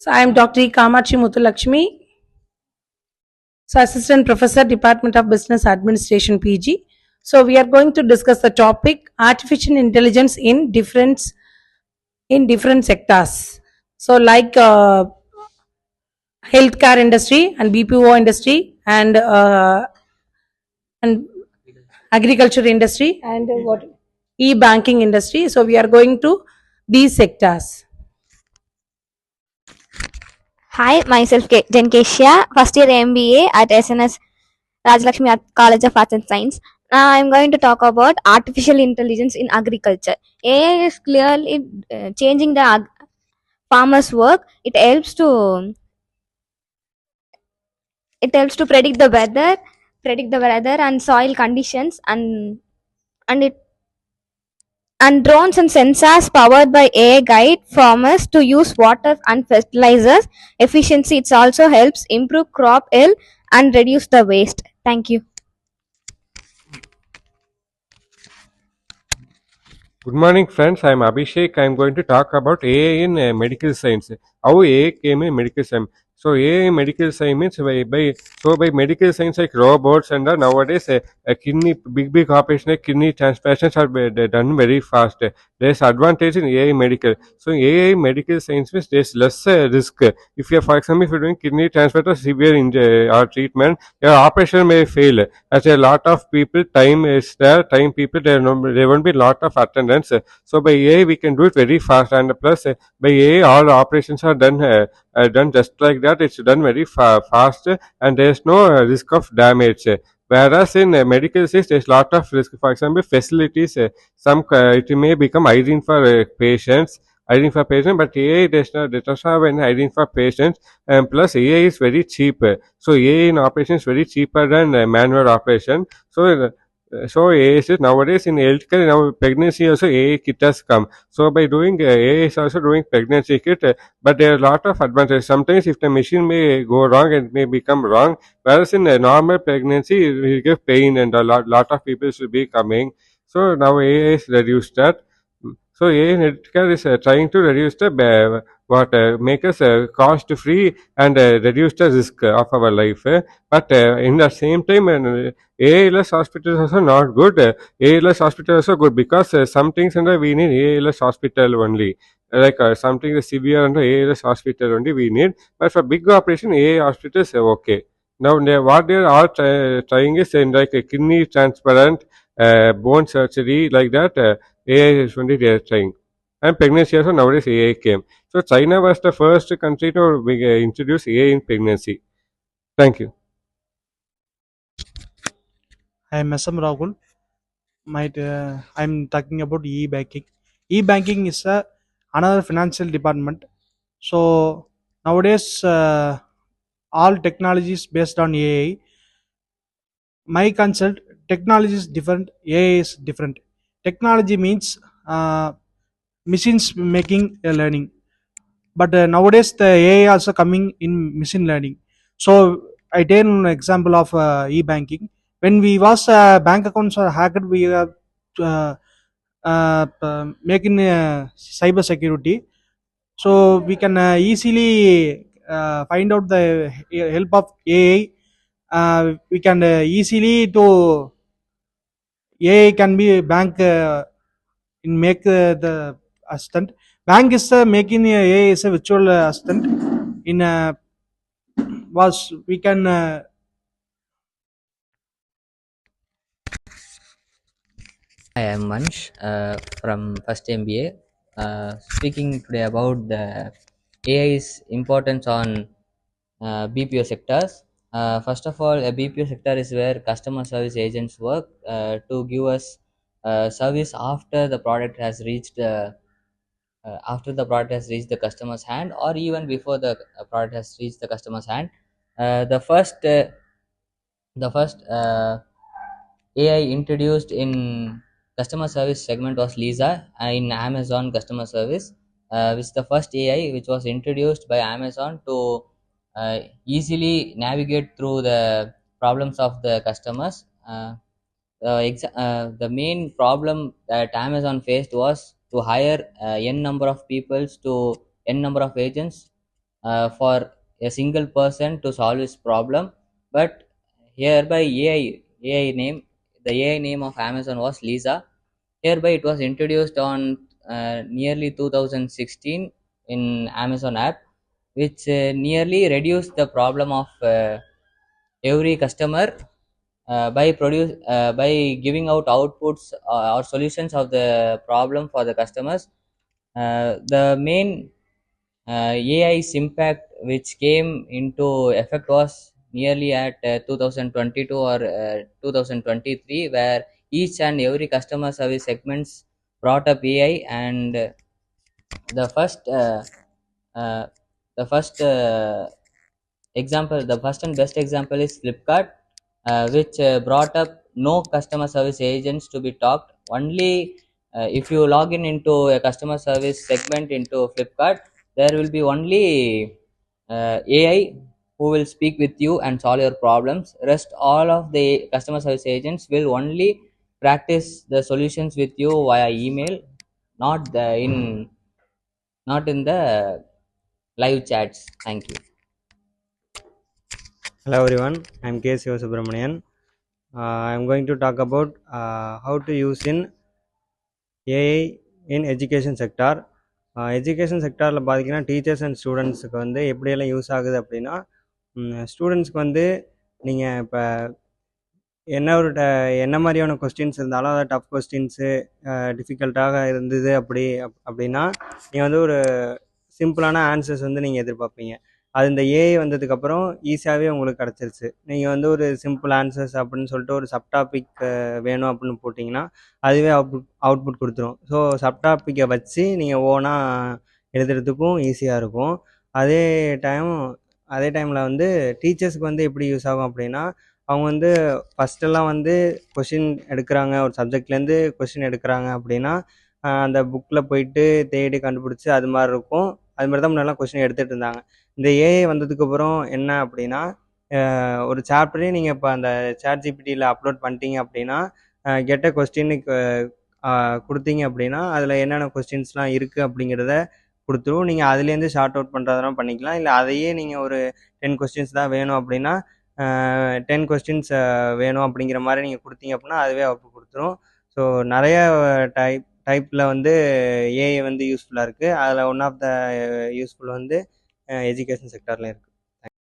So I am Dr.E.Kamatchi so Assistant Professor, Department of Business Administration, PG. So we are going to discuss the topic artificial intelligence in different sectors. So like healthcare industry and BPO industry and agriculture industry and what e-banking industry. So we are going to these sectors. Hi, myself Jenkeshia, first year MBA at SNS Rajalakshmi College of Arts and Science. Now I'm going to talk about artificial intelligence in agriculture. AI is clearly changing the farmers' work. It helps to predict the weather and soil conditions, and it and drones and sensors powered by AI guide farmers to use water and fertilizers efficiency. It also helps improve crop yield and reduce the waste. Thank you. Good morning, friends. I'm Abhishek. I'm going to talk about AI in medical science. How AI came in medical science. So AI in medical science means by medical science like robots and nowadays a kidney big operation like kidney transplantations are they're done very fast. There's advantage in AI medical. So AI medical science means there's less risk. If you're for example if you're doing kidney transplant or severe injury or treatment, your operation may fail as a lot of people time is there time people there won't be lot of attendance so by AI we can do it very fast and plus by AI all operations are done just like that. It's done very fast and there's no risk of damage. Whereas in medical science, there's lot of risk. For example, facilities, it may become hygiene for hygiene for patients, but AI does not have any hygiene for patients. And plus, AI is very cheap. So AI in operation is very cheaper than manual operation. So AI is nowadays in healthcare now pregnancy also AI kit has come. So by doing AI is also doing pregnancy kit, but there are a lot of advantages. Sometimes if the machine may go wrong, it may become wrong. Whereas in a normal pregnancy, it will give pain and a lot of people should be coming. So now AI is reduced that. So AI in healthcare is trying to reduce the make us cost free and reduce the risk of our life. But in the same time, AI-less hospitals also not good. AI-less hospital also good because some things and we need AI-less hospital only. Like something is severe and AI-less hospital only we need. But for big operation, AI hospitals are okay. Now what they are all trying is in like a kidney transplant, bone surgery like that. AI is only they are trying. And pregnancy also nowadays AI came. So China was the first country to introduce AI in pregnancy. Thank you. I am SM Rahul. I'm talking about e-banking. E-banking is another financial department. So nowadays, all technologies based on AI. My concept, technology is different, AI is different. Technology means machines making a learning, but nowadays the AI also coming in machine learning. So I take an example of e-banking. When we was bank accounts are hacked, we are uh, making cyber security, so we can easily find out the help of AI. We can easily to AI can be bank in make the assistant. Bank is making AI is a virtual assistant in was we can I am Mansh from first MBA. Speaking today about the AI's importance on BPO sectors. First of all, a BPO sector is where customer service agents work to give us service after the product has reached the customer's hand, or even before the product has reached the customer's hand. The first AI introduced in customer service segment was Lisa in Amazon customer service, which is the first AI which was introduced by Amazon to easily navigate through the problems of the customers. The main problem that Amazon faced was to hire n number of peoples to n number of agents for a single person to solve his problem. But hereby AI name, the AI name of Amazon was Lisa. Hereby it was introduced on nearly 2016 in Amazon app, which nearly reduced the problem of every customer by giving out outputs or solutions of the problem for the customers. The main AI's impact which came into effect was nearly at 2022 or 2023, where each and every customer service segments brought up AI. And the first uh, the first example, the first and best example is Flipkart, which brought up no customer service agents to be talked. Only if you log in into a customer service segment into Flipkart, there will be only AI who will speak with you and solve your problems. Rest all of the customer service agents will only practice the solutions with you via email, not the in not in the live chats. Thank you. Hello everyone, I am K. Subramanian. I am going to talk about how to use in AI in education sector. Education செக்டாரில் பார்த்தீங்கன்னா teachers and ஸ்டூடெண்ட்ஸுக்கு வந்து எப்படியெல்லாம் use ஆகுது அப்படின்னா, ஸ்டூடெண்ட்ஸ்க்கு வந்து நீங்கள் இப்போ என்ன மாதிரியான கொஸ்டின்ஸ் இருந்தாலும், அதாவது டஃப் கொஸ்டின்ஸு டிஃபிகல்ட்டாக இருந்தது அப்படின்னா நீங்கள் வந்து ஒரு சிம்பிளான ஆன்சர்ஸ் வந்து நீங்கள் எதிர்பார்ப்பீங்க. அது இந்த ஏஐ வந்ததுக்கப்புறம் ஈஸியாகவே உங்களுக்கு கிடச்சிருச்சு. நீங்கள் வந்து ஒரு சிம்பிள் ஆன்சர்ஸ் அப்படின்னு சொல்லிட்டு ஒரு சப்டாபிக் வேணும் அப்படின்னு போட்டிங்கன்னா அதுவே அவுட்புட் கொடுத்துரும். ஸோ சப்டாப்பிக்கை வச்சு நீங்கள் ஓனாக எழுதுறதுக்கும் ஈஸியாக இருக்கும். அதே டைமில் வந்து டீச்சர்ஸ்க்கு வந்து எப்படி யூஸ் ஆகும் அப்படின்னா, அவங்க வந்து ஃபஸ்ட்டெல்லாம் வந்து கொஷின் எடுக்கிறாங்க, ஒரு சப்ஜெக்ட்லேருந்து கொஷின் எடுக்கிறாங்க அப்படின்னா அந்த புக்கில் போயிட்டு தேடி கண்டுபிடிச்சி அது மாதிரி இருக்கும். அது மாதிரி தான் முன்னாடிலாம் கொஷின் எடுத்துகிட்டு இருந்தாங்க. இந்த ஏஐ வந்ததுக்கப்புறம் என்ன அப்படின்னா, ஒரு சாப்டரே நீங்கள் இப்போ அந்த ChatGPTயில் அப்லோட் பண்ணிட்டீங்க அப்படின்னா, கெட்ட கொஸ்டினுக்கு கொடுத்தீங்க அப்படின்னா அதில் என்னென்ன கொஸ்டின்ஸ்லாம் இருக்குது அப்படிங்கிறத கொடுத்துரும். நீங்கள் அதுலேருந்து ஷார்ட் அவுட் பண்ணுறதெல்லாம் பண்ணிக்கலாம். இல்லை அதையே நீங்கள் ஒரு 10 கொஸ்டின்ஸ் தான் வேணும் அப்படின்னா 10 கொஸ்டின்ஸ் வேணும் அப்படிங்கிற மாதிரி நீங்கள் கொடுத்தீங்க அப்படின்னா அதுவே அவுட்புட் கொடுத்துரும். ஸோ நிறைய டைப்பில் வந்து ஏஐ வந்து யூஸ்ஃபுல்லாக இருக்குது. அதில் ஒன் ஆஃப் த யூஸ்ஃபுல் வந்து எஜுகேஷன் செக்டாரில் இருக்குது.